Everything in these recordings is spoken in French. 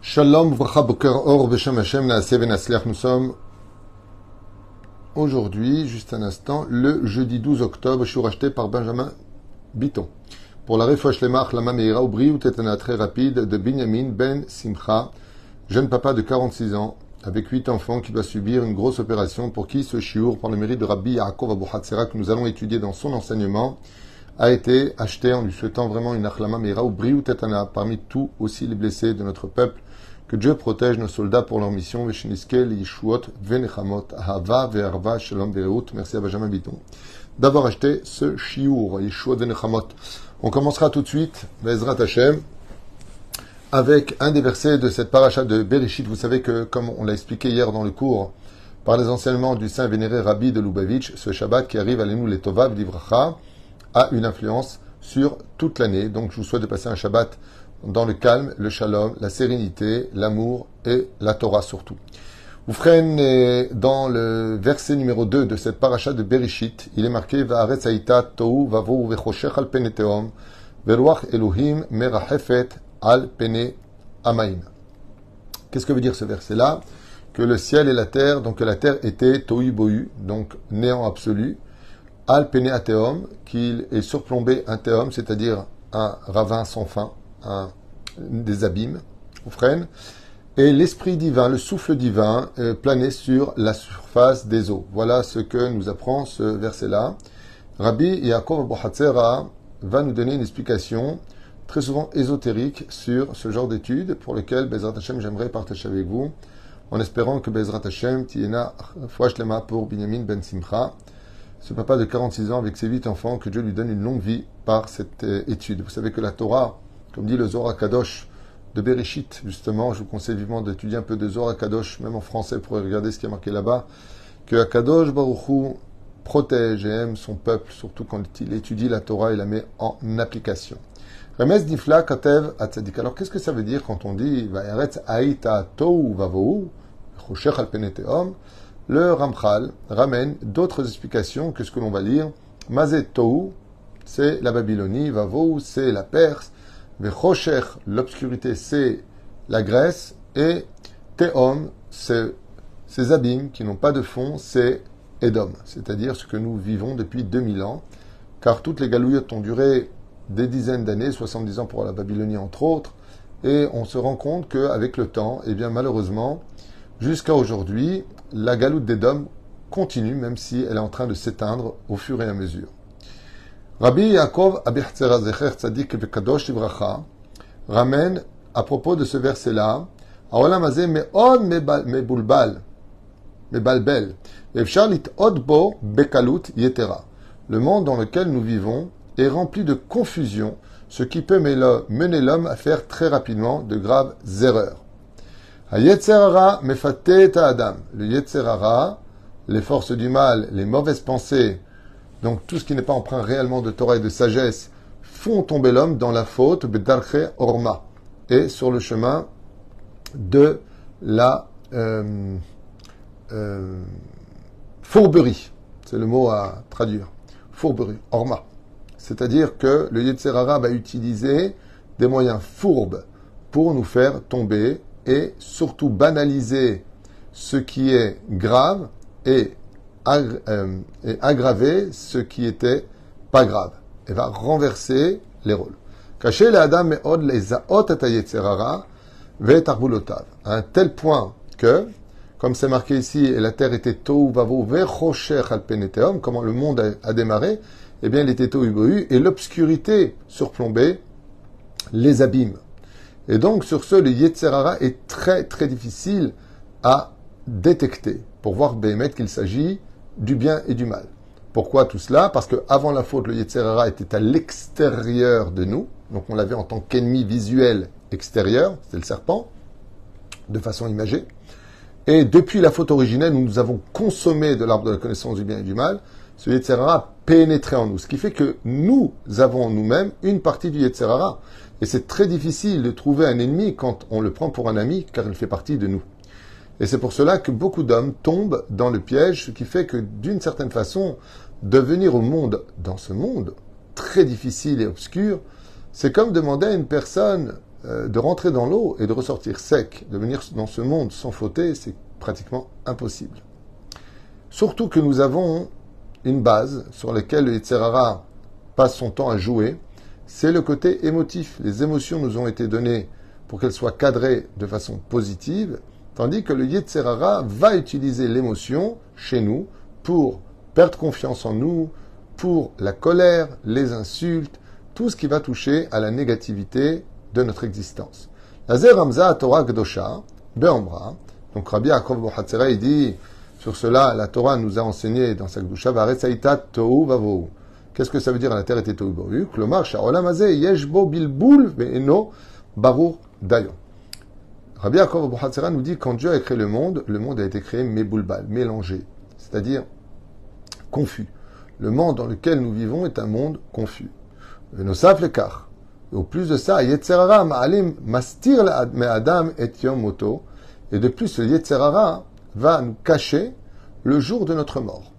Shalom, Vracha, Boker, Or, Beshem Hashem, Naaseh, Venasliach. Nous sommes aujourd'hui, juste un instant, le jeudi 12 octobre. Je suis racheté par Benjamin Biton. Pour la Refouach Lemach, Lama Meira, Oubri, ou Tetana très rapide de Binyamin Ben Simcha, jeune papa de 46 ans, avec 8 enfants, qui doit subir une grosse opération, pour qui ce chiour, par le mérite de Rabbi Yaakov Abu Hatzera, que nous allons étudier dans son enseignement, a été acheté en lui souhaitant vraiment une Achlama Meira, Oubri, ou Tetana, parmi tous aussi les blessés de notre peuple. Que Dieu protège nos soldats pour leur mission. Merci à Benjamin Biton d'avoir acheté ce chiour, Yeshuot Venechamot. On commencera tout de suite, Bezrat Hashem, avec un des versets de cette paracha de Bereshit. Vous savez que, comme on l'a expliqué hier dans le cours, par les enseignements du saint vénéré Rabbi de Lubavitch, ce Shabbat qui arrive à l'Enou Letova, V'Livracha, a une influence sur toute l'année. Donc je vous souhaite de passer un Shabbat dans le calme, le shalom, la sérénité, l'amour et la Torah surtout. Vous ferez dans le verset numéro 2 de cette paracha de Bereshit, il est marqué Va'aretz haïta tohu vavou vechoshech al pene teom veruach Elohim merachefet al pene amaim. Qu'est-ce que veut dire ce verset-là? Que le ciel et la terre, donc que la terre était tohu bohu, donc néant absolu, al pene ateom, qu'il est surplombé un teom, c'est-à-dire un ravin sans fin, des abîmes, freine, et l'esprit divin, le souffle divin planait sur la surface des eaux. Voilà ce que nous apprend ce verset-là. Rabbi Yaakov Abu Hatzera va nous donner une explication très souvent ésotérique sur ce genre d'études pour lequel Bezrat Hashem j'aimerais partager avec vous, en espérant que Bezrat Hashem tiena Fouach Lema pour Binyamin Ben Simcha, ce papa de 46 ans avec ses 8 enfants, que Dieu lui donne une longue vie par cette étude. Vous savez que la Torah, comme dit le Zohar Kadosh de Bereshit, justement, je vous conseille vivement d'étudier un peu de Zohar Kadosh, même en français, pour regarder ce qui est marqué là-bas, que Akadosh Baruch Hu protège et aime son peuple, surtout quand il étudie la Torah et la met en application. Remez Nifla Katev Atzadik. Alors, qu'est-ce que ça veut dire quand on dit Va'aretz haïta tohu vavou choshech al pene teom? Le Ramchal ramène d'autres explications que ce que l'on va lire. Mazet tohu, c'est la Babylonie, vavou, c'est la Perse, Vechoshech, l'obscurité, c'est la Grèce, et Teom, c'est ces abîmes qui n'ont pas de fond, c'est Édom, c'est-à-dire ce que nous vivons depuis 2000 ans, car toutes les galouillottes ont duré des dizaines d'années, 70 ans pour la Babylonie entre autres, et on se rend compte qu'avec le temps, eh bien malheureusement, jusqu'à aujourd'hui, la galoute d'Édom continue, même si elle est en train de s'éteindre au fur et à mesure. Rabbi Yaakov Abu Hatzera Zecher Tzadik Vekadosh Livracha ramène à propos de ce verset-là, Haolam hazeh me'od mebalbel, ve'efshar lit'od bo bekalut yetera. Le monde dans lequel nous vivons est rempli de confusion, ce qui peut mener l'homme à faire très rapidement de graves erreurs. Ha-yetzer hara mefatet ha'adam. Le yetzer hara, les forces du mal, les mauvaises pensées, donc tout ce qui n'est pas empreint réellement de Torah et de sagesse, font tomber l'homme dans la faute, bedarche orma, et sur le chemin de la fourberie. C'est le mot à traduire. Fourberie, orma. C'est-à-dire que le Yetzer hara va utiliser des moyens fourbes pour nous faire tomber et surtout banaliser ce qui est grave et aggraver ce qui était pas grave. Et va renverser les rôles. Cacher les Adam et Od les Aot et Yetzer hara ve'tarbulotav. À un tel point que, comme c'est marqué ici, et la terre était tohu vavo ve'choshech al pene teom, comment le monde a démarré, eh bien il était tohu bohu et l'obscurité surplombait les abîmes. Et donc sur ce, le Yetzer hara est très très difficile à détecter pour voir Béhémet qu'il s'agit du bien et du mal. Pourquoi tout cela? Parce que avant la faute, le Yetzer hara était à l'extérieur de nous, donc on l'avait en tant qu'ennemi visuel extérieur, c'est le serpent, de façon imagée. Et depuis la faute originelle, nous avons consommé de l'arbre de la connaissance du bien et du mal, ce Yetzer hara a pénétré en nous, ce qui fait que nous avons en nous-mêmes une partie du Yetzer hara. Et c'est très difficile de trouver un ennemi quand on le prend pour un ami, car il fait partie de nous. Et c'est pour cela que beaucoup d'hommes tombent dans le piège, ce qui fait que, d'une certaine façon, de venir au monde, dans ce monde très difficile et obscur, c'est comme demander à une personne de rentrer dans l'eau et de ressortir sec, de venir dans ce monde sans fauter, c'est pratiquement impossible. Surtout que nous avons une base sur laquelle le Yetzer Hara passe son temps à jouer, c'est le côté émotif. Les émotions nous ont été données pour qu'elles soient cadrées de façon positive, tandis que le Yetzer Hara va utiliser l'émotion chez nous pour perdre confiance en nous, pour la colère, les insultes, tout ce qui va toucher à la négativité de notre existence. Lazer Ramza Torah Gdosha, Be'amra, donc Rabbi Yaakov Bohatzera, il dit, sur cela, la Torah nous a enseigné dans sa Gdusha, Varetzaïta Tohu Vavohu. Qu'est-ce que ça veut dire? La terre était Tohu Vavohu. Klomar, Sha'olam Hazeh, Yeshbo Bilboul, Ve'eno, Barur Dayon. Rabbi Yaakov Bohatzera nous dit, quand Dieu a créé le monde a été créé Meboulbal, mélangé, c'est-à-dire confus. Le monde dans lequel nous vivons est un monde confus. Ve'nosaf lekar. Au plus de ça, Yetzer Hara ma'alim mastir me'adam et yom moto. Et de plus, le Yetzer Hara va nous cacher le jour de notre mort.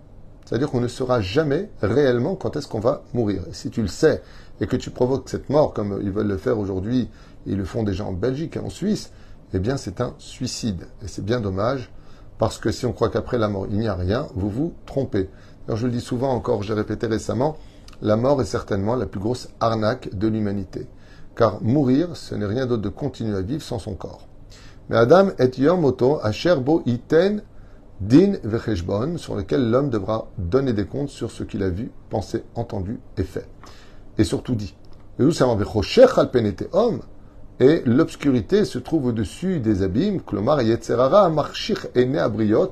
C'est-à-dire qu'on ne saura jamais réellement quand est-ce qu'on va mourir. Et si tu le sais et que tu provoques cette mort, comme ils veulent le faire aujourd'hui, ils le font déjà en Belgique et en Suisse, eh bien c'est un suicide. Et c'est bien dommage, parce que si on croit qu'après la mort, il n'y a rien, vous vous trompez. Alors je le dis souvent encore, j'ai répété récemment, la mort est certainement la plus grosse arnaque de l'humanité. Car mourir, ce n'est rien d'autre de continuer à vivre sans son corps. Mais Adam et Yom Moto, Asher Bo Iten, Din Vecheshbon, sur lequel l'homme devra donner des comptes sur ce qu'il a vu, pensé, entendu et fait. Et surtout dit. Et l'obscurité se trouve au-dessus des abîmes, Klomar Yetzer Hara, Marchich Ene Abriot.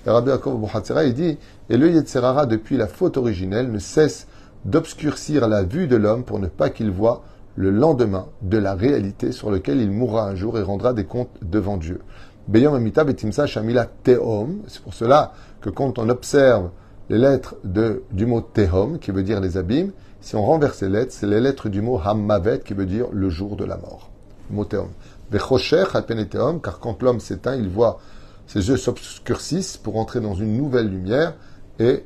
Et Rabbi Yaakov Bohatzera, il dit, et le Yetzer Hara, depuis la faute originelle, ne cesse d'obscurcir la vue de l'homme pour ne pas qu'il voie le lendemain de la réalité sur lequel il mourra un jour et rendra des comptes devant Dieu. Beyom Amita Betimsa Shamila Tehom. C'est pour cela que quand on observe les lettres du mot Tehom, qui veut dire les abîmes, si on renverse les lettres, c'est les lettres du mot Hammavet, qui veut dire le jour de la mort. Le mot Tehom. Vechosher Halpene Tehom, car quand l'homme s'éteint, il voit ses yeux s'obscurcissent pour entrer dans une nouvelle lumière. Et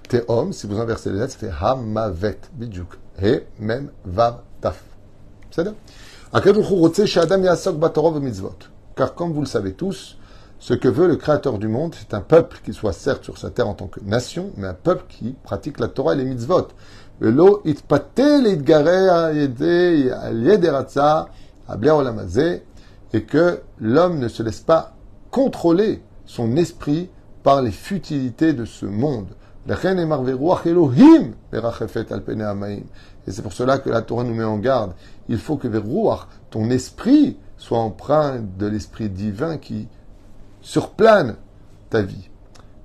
Tehom, si vous inversez les lettres, ça fait Hammavet. Bidjouk. Et même Vav Taf. C'est ça? Car comme vous le savez tous, ce que veut le Créateur du monde, c'est un peuple qui soit certes sur sa terre en tant que nation, mais un peuple qui pratique la Torah et les mitzvot. Et que l'homme ne se laisse pas contrôler son esprit par les futilités de ce monde. Et c'est pour cela que la Torah nous met en garde. Il faut que Veruach, ton esprit, soit empreint de l'esprit divin qui surplane ta vie.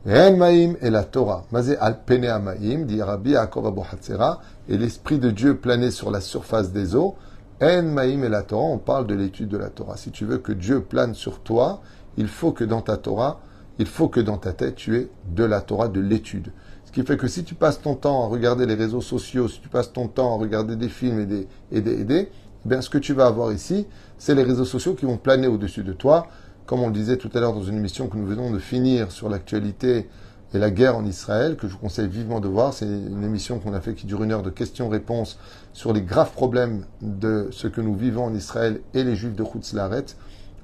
Et la Torah. Mazé alpene amaim, dit Rabbi Yaakov Bohatzera, et l'esprit de Dieu planait sur la surface des eaux. En maim et la Torah, on parle de l'étude de la Torah. Si tu veux que Dieu plane sur toi, il faut que dans ta Torah, il faut que dans ta tête, tu aies de la Torah, de l'étude. Ce qui fait que si tu passes ton temps à regarder les réseaux sociaux, si tu passes ton temps à regarder des films eh bien, ce que tu vas avoir ici, c'est les réseaux sociaux qui vont planer au-dessus de toi. Comme on le disait tout à l'heure dans une émission que nous venons de finir sur l'actualité et la guerre en Israël, que je vous conseille vivement de voir. C'est une émission qu'on a fait qui dure 1 heure de questions-réponses sur les graves problèmes de ce que nous vivons en Israël et les Juifs de Chutz Laaretz.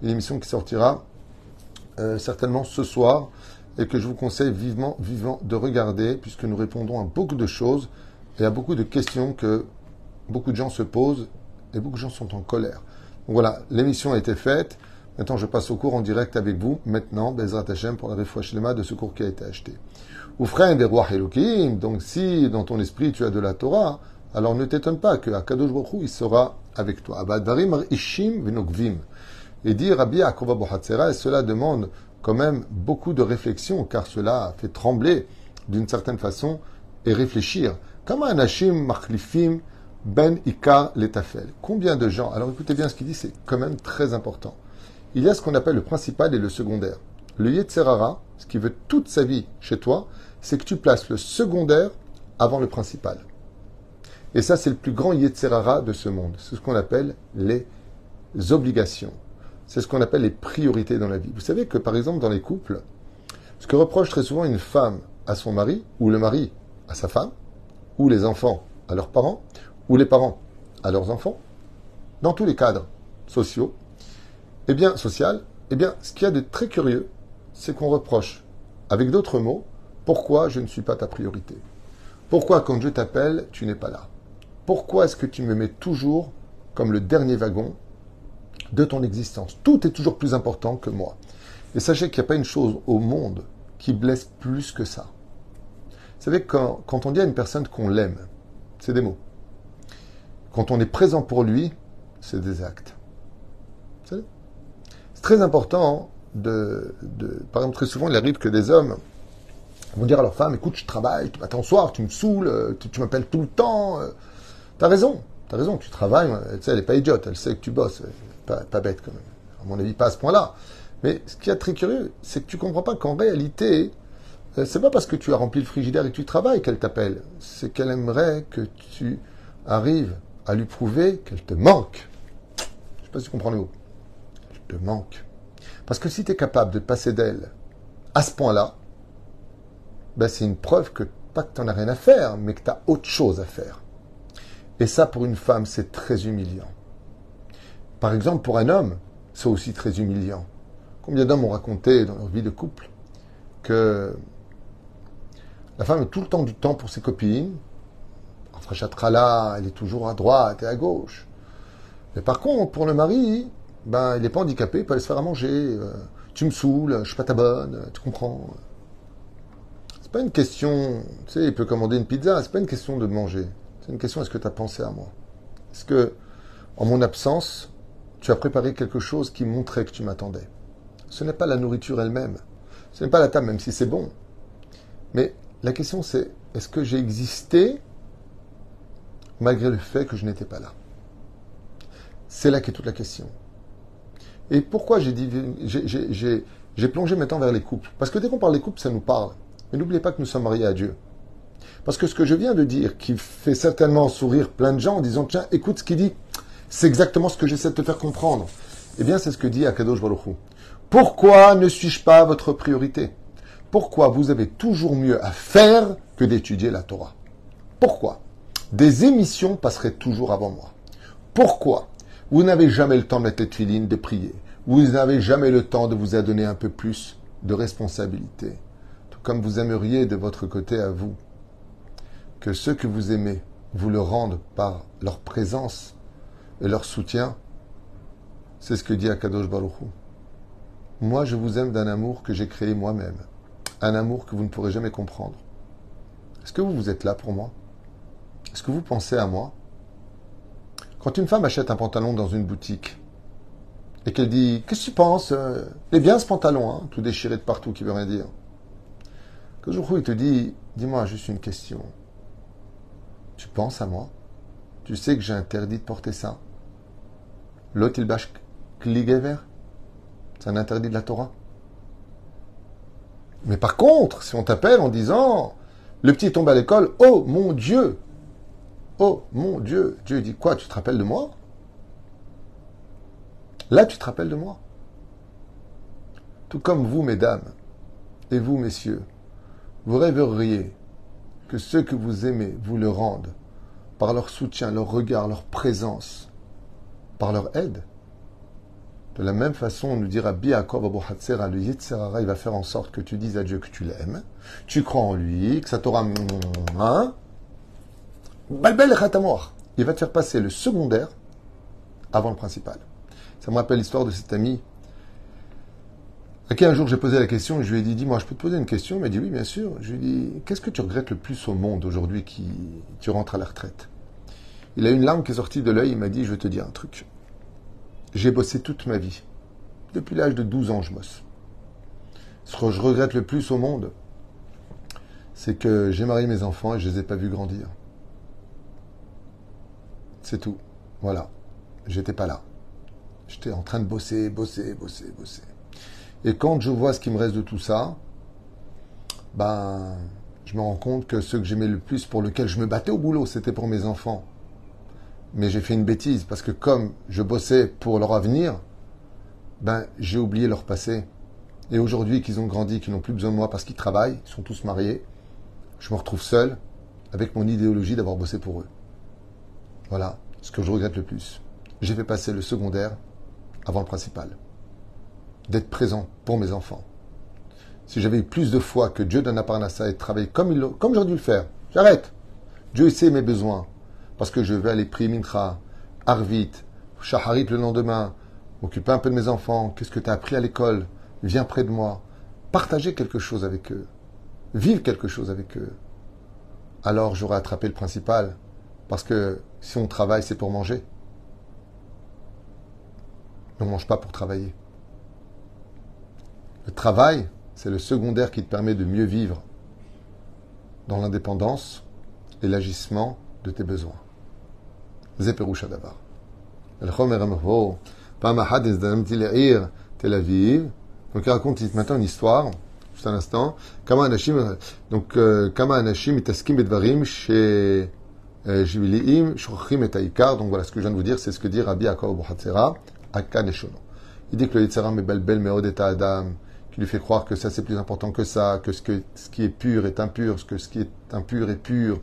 Une émission qui sortira certainement ce soir et que je vous conseille vivement de regarder, puisque nous répondons à beaucoup de choses et à beaucoup de questions que beaucoup de gens se posent et beaucoup de gens sont en colère. Donc voilà, l'émission a été faite. Maintenant, je passe au cours en direct avec vous. Maintenant, Bezrat Hashem pour la Refoua Shlema de ce cours qui a été acheté. Oufrein des rois Elohim. Donc, si dans ton esprit tu as de la Torah, alors ne t'étonne pas que Akadosh Baruch Hu, il sera avec toi. Abadarim ishim venokvim. Et dit Rabbi Yaakov Bohatzera, et cela demande quand même beaucoup de réflexion, car cela fait trembler d'une certaine façon et réfléchir. Kama anashim machlifim ben ikar letafel. Combien de gens, alors écoutez bien ce qu'il dit, c'est quand même très important. Il y a ce qu'on appelle le principal et le secondaire. Le Yetzer Hara, ce qui veut toute sa vie chez toi, c'est que tu places le secondaire avant le principal. Et ça, c'est le plus grand Yetzer Hara de ce monde. C'est ce qu'on appelle les obligations. C'est ce qu'on appelle les priorités dans la vie. Vous savez que, par exemple, dans les couples, ce que reproche très souvent une femme à son mari, ou le mari à sa femme, ou les enfants à leurs parents, ou les parents à leurs enfants, dans tous les cadres, sociaux, eh bien, social, eh bien, ce qu'il y a de très curieux, c'est qu'on reproche, avec d'autres mots, pourquoi je ne suis pas ta priorité. Pourquoi, quand je t'appelle, tu n'es pas là. Pourquoi est-ce que tu me mets toujours comme le dernier wagon de ton existence? Tout est toujours plus important que moi. Et sachez qu'il n'y a pas une chose au monde qui blesse plus que ça. Vous savez, quand on dit à une personne qu'on l'aime, c'est des mots. Quand on est présent pour lui, c'est des actes. C'est très important par exemple, très souvent, il arrive que des hommes vont dire à leur femme, écoute, je travaille, tu m'attends soir, tu me saoules, tu m'appelles tout le temps. T'as raison, tu travailles, tu sais, elle n'est pas idiote, elle sait que tu bosses, pas bête quand même. À mon avis, pas à ce point-là. Mais ce qui est très curieux, c'est que tu comprends pas qu'en réalité, c'est pas parce que tu as rempli le frigidaire et que tu travailles qu'elle t'appelle. C'est qu'elle aimerait que tu arrives à lui prouver qu'elle te manque. Je sais pas si tu comprends le mot. Elle te manque. Parce que si tu es capable de passer d'elle à ce point-là, ben c'est une preuve que pas que tu n'en as rien à faire, mais que tu as autre chose à faire. Et ça, pour une femme, c'est très humiliant. Par exemple, pour un homme, c'est aussi très humiliant. Combien d'hommes ont raconté dans leur vie de couple que la femme a tout le temps du temps pour ses copines. Entre Chatrala, elle est toujours à droite et à gauche. Mais par contre, pour le mari, ben, il n'est pas handicapé, il peut aller se faire à manger. Tu me saoules, je suis pas ta bonne, tu comprends. C'est pas une question, tu sais, il peut commander une pizza, c'est pas une question de manger. C'est une question, est-ce que tu as pensé à moi? Est-ce que, en mon absence, tu as préparé quelque chose qui montrait que tu m'attendais? Ce n'est pas la nourriture elle-même. Ce n'est pas la table, même si c'est bon. Mais la question, c'est, est-ce que j'ai existé malgré le fait que je n'étais pas là? C'est là qu'est toute la question. Et pourquoi j'ai plongé maintenant vers les couples? Parce que dès qu'on parle des couples, ça nous parle. Mais n'oubliez pas que nous sommes mariés à Dieu. Parce que ce que je viens de dire, qui fait certainement sourire plein de gens en disant, tiens, écoute ce qu'il dit, c'est exactement ce que j'essaie de te faire comprendre. Eh bien, c'est ce que dit Akadosh Baruch Hu. Pourquoi ne suis-je pas votre priorité? Pourquoi vous avez toujours mieux à faire que d'étudier la Torah? Pourquoi des émissions passeraient toujours avant moi? Pourquoi vous n'avez jamais le temps de mettre les tefilines, de prier? Vous n'avez jamais le temps de vous adonner un peu plus de responsabilité? Tout comme vous aimeriez de votre côté à vous que ceux que vous aimez vous le rendent par leur présence et leur soutien. C'est ce que dit Akadosh Baruch Hu. Moi, je vous aime d'un amour que j'ai créé moi-même. Un amour que vous ne pourrez jamais comprendre. Est-ce que vous êtes là pour moi? Est-ce que vous pensez à moi? Quand une femme achète un pantalon dans une boutique et qu'elle dit « Qu'est-ce que tu penses? Il est bien ce pantalon, hein, tout déchiré de partout, qui veut rien dire. » Akadosh Baruch Hu, il te dit « Dis-moi juste une question. Tu penses à moi? Tu sais que j'ai interdit de porter ça. L'otilbash kligever, c'est un interdit de la Torah. Mais par contre, si on t'appelle en disant, le petit tombe à l'école, oh mon Dieu, Dieu dit quoi? Tu te rappelles de moi? Là, tu te rappelles de moi. Tout comme vous, mesdames, et vous, messieurs, vous rêveriez que ceux que vous aimez vous le rendent par leur soutien, leur regard, leur présence, par leur aide. De la même façon, on nous dira Rabbi Yaakov Abu Hatzera, le Yetzirara, il va faire en sorte que tu dises à Dieu que tu l'aimes, tu crois en lui, que ça t'aura balbel khatamor. Il va te faire passer le secondaire avant le principal. Ça me rappelle l'histoire de cet ami à qui un jour j'ai posé la question et je lui ai dit, dis-moi, je peux te poser une question? Il m'a dit oui, bien sûr. Je lui ai dit, qu'est-ce que tu regrettes le plus au monde aujourd'hui qui tu rentres à la retraite? Il a une larme qui est sortie de l'œil, il m'a dit, je vais te dire un truc. J'ai bossé toute ma vie. Depuis l'âge de 12 ans, je bosse. Ce que je regrette le plus au monde, c'est que j'ai marié mes enfants et je les ai pas vus grandir. C'est tout. Voilà. J'étais pas là. J'étais en train de bosser. Et quand je vois ce qui me reste de tout ça, ben, je me rends compte que ceux que j'aimais le plus, pour lesquels je me battais au boulot, c'était pour mes enfants. Mais j'ai fait une bêtise, parce que comme je bossais pour leur avenir, ben, j'ai oublié leur passé. Et aujourd'hui, qu'ils ont grandi, qu'ils n'ont plus besoin de moi parce qu'ils travaillent, ils sont tous mariés, je me retrouve seul avec mon idéologie d'avoir bossé pour eux. Voilà ce que je regrette le plus. J'ai fait passer le secondaire avant le principal. D'être présent pour mes enfants. Si j'avais eu plus de foi que Dieu donne à Parnassa et de travailler comme j'aurais dû le faire, j'arrête. Dieu sait mes besoins. Parce que je vais aller prier Mincha, Arvit, Shaharit le lendemain, m'occuper un peu de mes enfants. Qu'est-ce que tu as appris à l'école? Viens près de moi. Partager quelque chose avec eux. Vivre quelque chose avec eux. Alors j'aurais attrapé le principal. Parce que si on travaille, c'est pour manger. On ne mange pas pour travailler. Le travail, c'est le secondaire qui te permet de mieux vivre dans l'indépendance et l'agissement de tes besoins. Zeperoucha Davar. Tel Aviv. Donc il raconte maintenant une histoire, juste un instant. Kama Anashim, donc Kama Anashim itaskim bedvarim chez Jiviliim shrochim et Aikar. Donc voilà ce que je viens de vous dire, c'est ce que dit Rabbi Yaakov Bohatzera à Kaneshono. Il dit que le Yitzhara mebalbel meod et Adam, qui lui fait croire que ça c'est plus important que ça, que ce qui est pur est impur, que ce qui est impur est pur,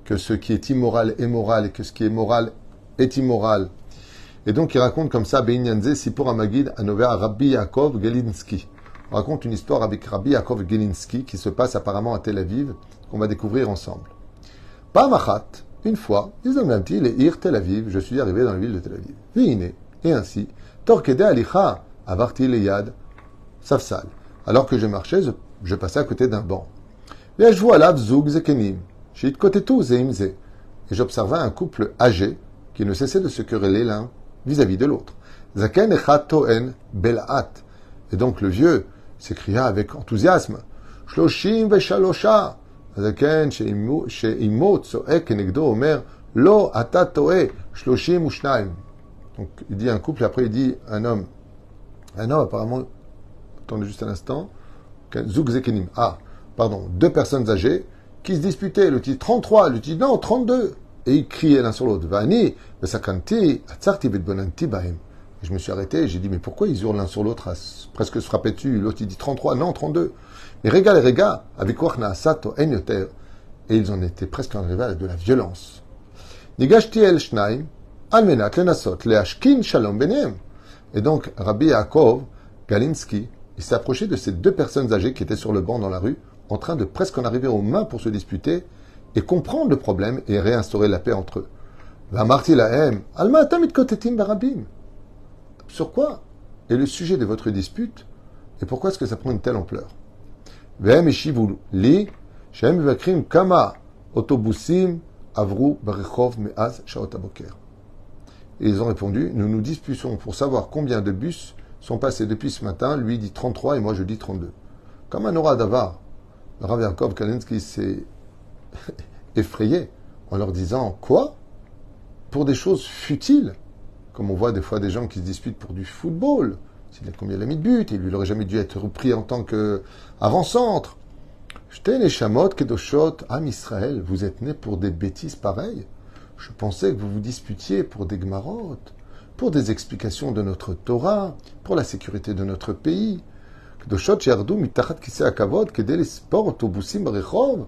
que ce qui est immoral est moral et que ce qui est moral est immoral. Et donc il raconte comme ça, Beinyanze Sipur Amagid Anover Rabbi Yaakov Gelinsky. On raconte une histoire avec Rabbi Yaakov Gelinsky qui se passe apparemment à Tel Aviv, qu'on va découvrir ensemble. Pamachat, une fois, Izomamti, les Ir Tel Aviv, je suis arrivé dans la ville de Tel Aviv. Vine, et ainsi, Torkede Alicha, Avarti Leyad, Safsal. Alors que je marchais, je passais à côté d'un banc. Et je vois là, Zug Zekenim, Shit Kotetu Zeimze. Et j'observais un couple âgé qui ne cessait de se quereller l'un vis-à-vis de l'autre. Zaken Echad Toen Belaat. Et donc le vieux s'écria avec enthousiasme, Shloshim Veshalosha. Zaken Sheimot Tzoek Kenegdo Omer Lo Ata Toe Shloshim Ushnaim. Donc il dit un couple, et après il dit un homme. Un homme apparemment, attendez juste un instant, Zug Zekenim. Ah, pardon, deux personnes âgées qui se disputaient. Le dit 33, le dit non, 32. Et ils criaient l'un sur l'autre. Vani, Vesakanti, Atzarti Vedbonanti Bahem. Et je me suis arrêté et j'ai dit, mais pourquoi ils hurlent l'un sur l'autre à presque se frapper dessus? L'autre il dit 33, non, 32. Mais les Rega, avec Wachna Sato Enyoter. Et ils en étaient presque arrivés à de la violence. Nigashti El Shnaim, Almenat Lenasot, Leashkin Shalom Benem. Et donc, Rabbi Yaakov Galinsky, il s'est approché de ces deux personnes âgées qui étaient sur le banc dans la rue, en train de presque en arriver aux mains pour se disputer, et comprendre le problème et réinstaurer la paix entre eux. Vamarti lahem, alma tamit kotetim barabim. Sur quoi est le sujet de votre dispute et pourquoi est-ce que ça prend une telle ampleur? Vehem eshivu li, shem vakrim kama autobusim avru barechov meaz shaot aboker. Et ils ont répondu, nous nous disputons pour savoir combien de bus sont passés depuis ce matin. Lui dit 33 et moi je dis 32. Comme un aura d'avar, Rav Yaakov Galinsky s'est effrayé en leur disant quoi? Pour des choses futiles, comme on voit des fois des gens qui se disputent pour du football, combien il a mis de but, et lui il n'aurait jamais dû être pris en tant qu'avant-centre. J'étais les chamot, kedoshot, Am Israël, vous êtes nés pour des bêtises pareilles. Je pensais que vous vous disputiez pour des gmarot, pour des explications de notre Torah, pour la sécurité de notre pays. Kedoshot, yardou, mitachat kisei hakavod, kedel sport, autobusim, rechov.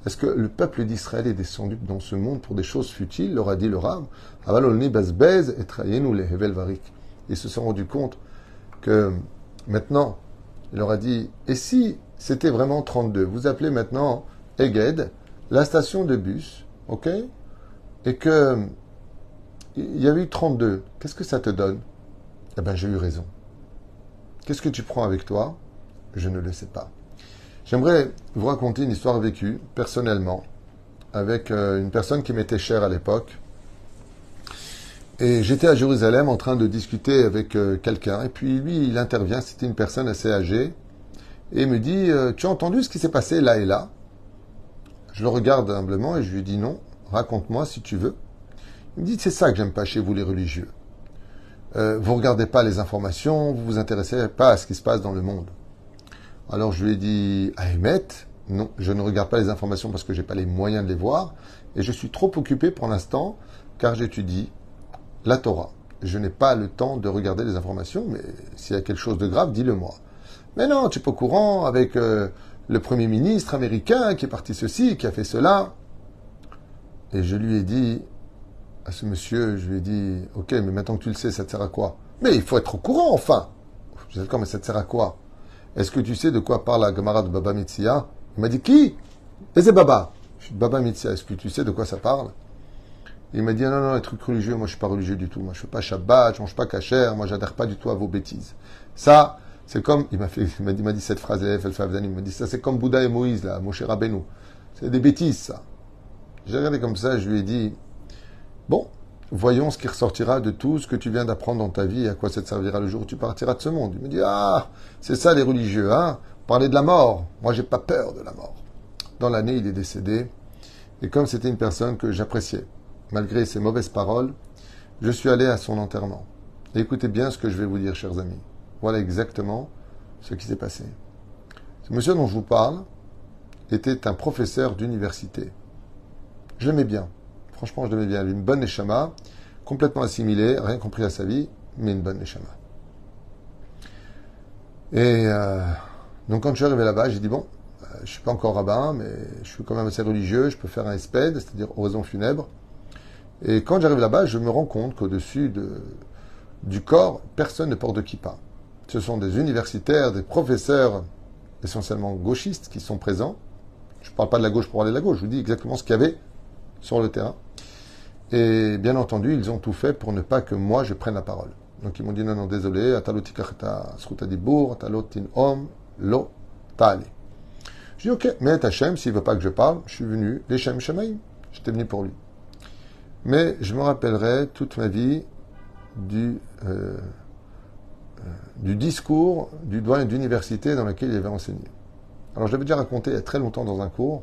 Est-ce que le peuple d'Israël est descendu dans ce monde pour des choses futiles, leur a dit le Rav? Avalolni bazbez et trayenu le hevel varik. Ils se sont rendus compte que maintenant, il leur a dit, et si c'était vraiment 32, vous appelez maintenant Eged, la station de bus, ok? Et que il y a eu 32, qu'est-ce que ça te donne? Eh bien, j'ai eu raison. Qu'est-ce que tu prends avec toi? Je ne le sais pas. J'aimerais vous raconter une histoire vécue, personnellement, avec une personne qui m'était chère à l'époque. Et j'étais à Jérusalem en train de discuter avec quelqu'un. Et puis lui, il intervient, c'était une personne assez âgée. Et il me dit, tu as entendu ce qui s'est passé là et là? Je le regarde humblement et je lui dis non, raconte-moi si tu veux. Il me dit, c'est ça que j'aime pas chez vous les religieux. Vous regardez pas les informations, vous vous intéressez pas à ce qui se passe dans le monde. Alors je lui ai dit, Ahmet, non, je ne regarde pas les informations parce que j'ai pas les moyens de les voir et je suis trop occupé pour l'instant car j'étudie la Torah. Je n'ai pas le temps de regarder les informations, mais s'il y a quelque chose de grave, dis-le-moi. Mais non, tu n'es pas au courant avec le Premier ministre américain qui est parti ceci, qui a fait cela. Et je lui ai dit à ce monsieur, je lui ai dit, ok, mais maintenant que tu le sais, ça te sert à quoi? Mais il faut être au courant, enfin. Je dis, d'accord, mais ça te sert à quoi? Est-ce que tu sais de quoi parle la Gemara de Baba Metzia? Il m'a dit, qui? Et c'est Baba. Je suis Baba Metzia, est-ce que tu sais de quoi ça parle? Il m'a dit, non, non, les trucs religieux, moi je suis pas religieux du tout. Moi je fais pas Shabbat, je mange pas kasher, moi j'adhère pas du tout à vos bêtises. Ça, c'est comme, il m'a dit cette phrase, il m'a dit, ça c'est comme Bouddha et Moïse, là, Moshe Rabbeinu. C'est des bêtises, ça. J'ai regardé comme ça, je lui ai dit, bon, voyons ce qui ressortira de tout ce que tu viens d'apprendre dans ta vie et à quoi ça te servira le jour où tu partiras de ce monde. Il me dit, ah, c'est ça les religieux, hein? Parler de la mort. Moi, j'ai pas peur de la mort. Dans l'année, il est décédé. Et comme c'était une personne que j'appréciais, malgré ses mauvaises paroles, je suis allé à son enterrement. Et écoutez bien ce que je vais vous dire, chers amis. Voilà exactement ce qui s'est passé. Ce monsieur dont je vous parle était un professeur d'université. Je l'aimais bien. Franchement, je l'aimais bien. Une bonne neshama, complètement assimilée, rien compris à sa vie, mais une bonne neshama. Et donc, quand je suis arrivé là-bas, j'ai dit, bon, je ne suis pas encore rabbin, mais je suis quand même assez religieux, je peux faire un espède, c'est-à-dire oraison funèbre. Et quand j'arrive là-bas, je me rends compte qu'au-dessus du corps, personne ne porte de kippa. Ce sont des universitaires, des professeurs, essentiellement gauchistes, qui sont présents. Je ne parle pas de la gauche pour parler de la gauche, je vous dis exactement ce qu'il y avait sur le terrain. Et bien entendu, ils ont tout fait pour ne pas que moi, je prenne la parole. Donc ils m'ont dit, non, non, désolé, atalotikachta sruta dibur, atalotin om, lo, ta'ale. Je dis, ok, mais Hachem, s'il ne veut pas que je parle, je suis venu, les Shem Shemaim, j'étais venu pour lui. Mais je me rappellerai toute ma vie du discours du doyen d'université dans lequel il avait enseigné. Alors je l'avais déjà raconté il y a très longtemps dans un cours,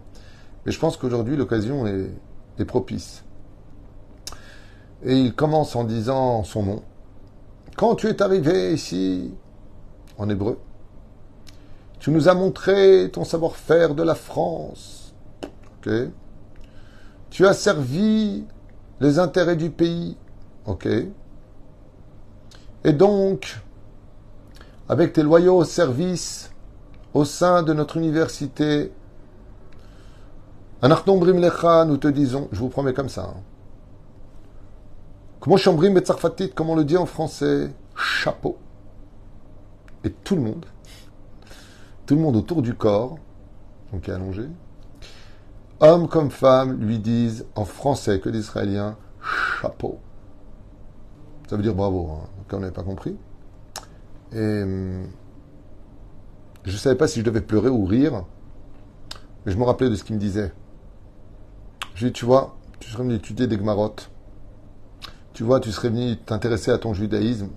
mais je pense qu'aujourd'hui l'occasion est propice. Et il commence en disant son nom. Quand tu es arrivé ici, en hébreu, tu nous as montré ton savoir-faire de la France. Ok. Tu as servi les intérêts du pays. Ok. Et donc, avec tes loyaux services au sein de notre université, Anachnom brim lecha, nous te disons, je vous promets comme ça, hein. Comment chambrim et tsarfatit, comme on le dit en français, chapeau. Et tout le monde autour du corps, donc est allongé, hommes comme femmes, lui disent en français que l'Israélien, chapeau. Ça veut dire bravo, hein. Donc on n'avait pas compris. Et je ne savais pas si je devais pleurer ou rire, mais je me rappelais de ce qu'il me disait. Je lui ai dit, tu vois, tu serais venu étudier des Gmarot. Tu vois, tu serais venu t'intéresser à ton judaïsme.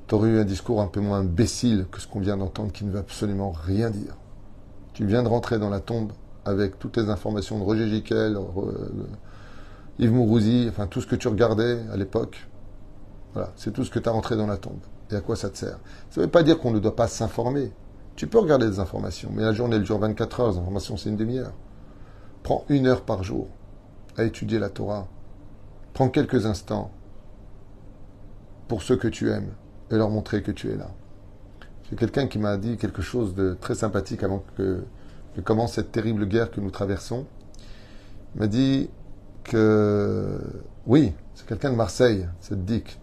Tu aurais eu un discours un peu moins imbécile que ce qu'on vient d'entendre qui ne veut absolument rien dire. Tu viens de rentrer dans la tombe avec toutes les informations de Roger Giquel, Yves Mourouzi, enfin tout ce que tu regardais à l'époque. Voilà, c'est tout ce que tu as rentré dans la tombe. Et à quoi ça te sert? Ça ne veut pas dire qu'on ne doit pas s'informer. Tu peux regarder des informations, mais la journée, le jour 24 heures, les informations, c'est une demi-heure. Prends 1 heure par jour à étudier la Torah. Prends quelques instants pour ceux que tu aimes et leur montrer que tu es là. J'ai quelqu'un qui m'a dit quelque chose de très sympathique avant que commence cette terrible guerre que nous traversons. Il m'a dit que, oui, c'est quelqu'un de Marseille, c'est Dick,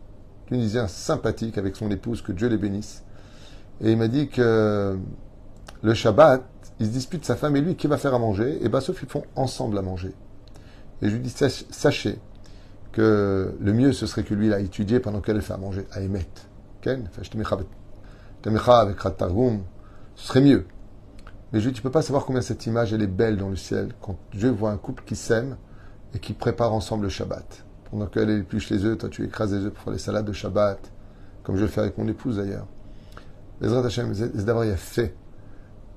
Tunisien sympathique avec son épouse, que Dieu les bénisse. Et il m'a dit que le Shabbat, il se dispute sa femme et lui qui va faire à manger, et bien sauf qu'ils font ensemble à manger. Et je lui dis, sachez que le mieux ce serait que lui l'a étudié pendant qu'elle fait à manger, à Emet. Ken, avec Ratargum, ce serait mieux. Mais je lui dis, tu peux pas savoir combien cette image elle est belle dans le ciel quand Dieu voit un couple qui s'aime et qui prépare ensemble le Shabbat. Pendant qu'elle épluche les œufs, toi tu écrases les œufs pour faire les salades de Shabbat, comme je le fais avec mon épouse d'ailleurs. Bezrat Hashem, c'est d'avoir fait.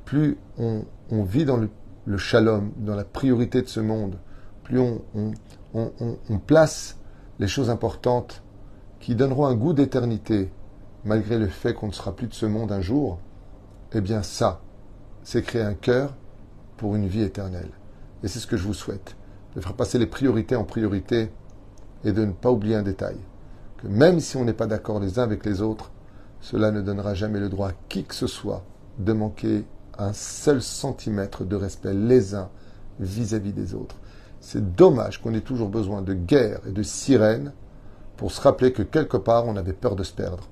Plus on vit dans le shalom, dans la priorité de ce monde, plus on place les choses importantes qui donneront un goût d'éternité, malgré le fait qu'on ne sera plus de ce monde un jour, eh bien ça, c'est créer un cœur pour une vie éternelle. Et c'est ce que je vous souhaite, de faire passer les priorités en priorité et de ne pas oublier un détail, que même si on n'est pas d'accord les uns avec les autres, cela ne donnera jamais le droit à qui que ce soit de manquer un seul centimètre de respect les uns vis-à-vis des autres. C'est dommage qu'on ait toujours besoin de guerre et de sirènes pour se rappeler que quelque part, on avait peur de se perdre.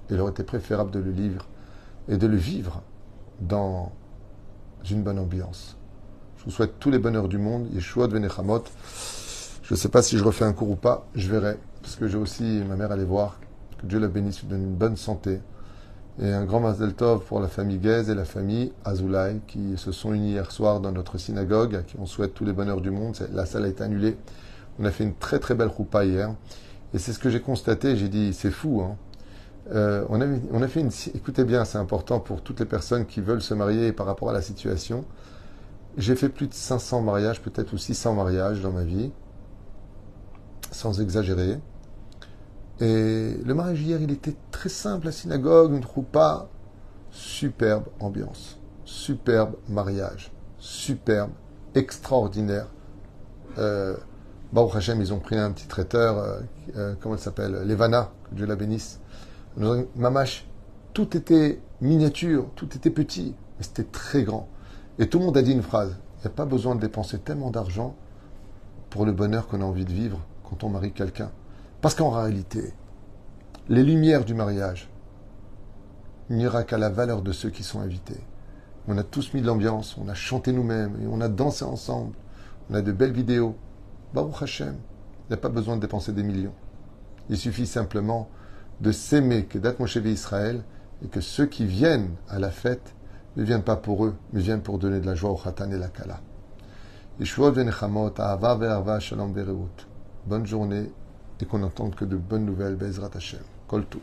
Il aurait été préférable de le lire et de le vivre dans une bonne ambiance. Je vous souhaite tous les bonheurs du monde. Yeshua de Venechamot. Je ne sais pas si je refais un cours ou pas. Je verrai. Parce que j'ai aussi ma mère allait voir. Que Dieu la bénisse, lui donne une bonne santé. Et un grand Mazel Tov pour la famille Guez et la famille Azoulay qui se sont unis hier soir dans notre synagogue, à qui on souhaite tous les bonheurs du monde. La salle a été annulée. On a fait une très très belle choupa hier. Et c'est ce que j'ai constaté. J'ai dit, c'est fou, hein. On a fait une... Écoutez bien, c'est important pour toutes les personnes qui veulent se marier par rapport à la situation. J'ai fait plus de 500 mariages, peut-être ou 600 mariages dans ma vie, sans exagérer. Et le mariage hier, il était très simple, la synagogue, une choupa, superbe ambiance, superbe mariage, superbe, extraordinaire. Baruch Hashem, ils ont pris un petit traiteur, comment il s'appelle, Levana, que Dieu la bénisse. Mamash, tout était miniature, tout était petit, mais c'était très grand. Et tout le monde a dit une phrase, il n'y a pas besoin de dépenser tellement d'argent pour le bonheur qu'on a envie de vivre quand on marie quelqu'un. Parce qu'en réalité, les lumières du mariage, il n'y aura qu'à la valeur de ceux qui sont invités. On a tous mis de l'ambiance, on a chanté nous-mêmes, et on a dansé ensemble, on a de belles vidéos. Baruch Hashem, il n'y a pas besoin de dépenser des millions. Il suffit simplement de s'aimer que d'être Moshe Israël et que ceux qui viennent à la fête ne viennent pas pour eux, mais viennent pour donner de la joie au Khatan et la Kala. Yeshua Venechamot, Ahava Ve'arva, Shalom Ve'reut. Bonne journée et qu'on n'entende que de bonnes nouvelles, Be'ezrat Hashem. Kol Tov.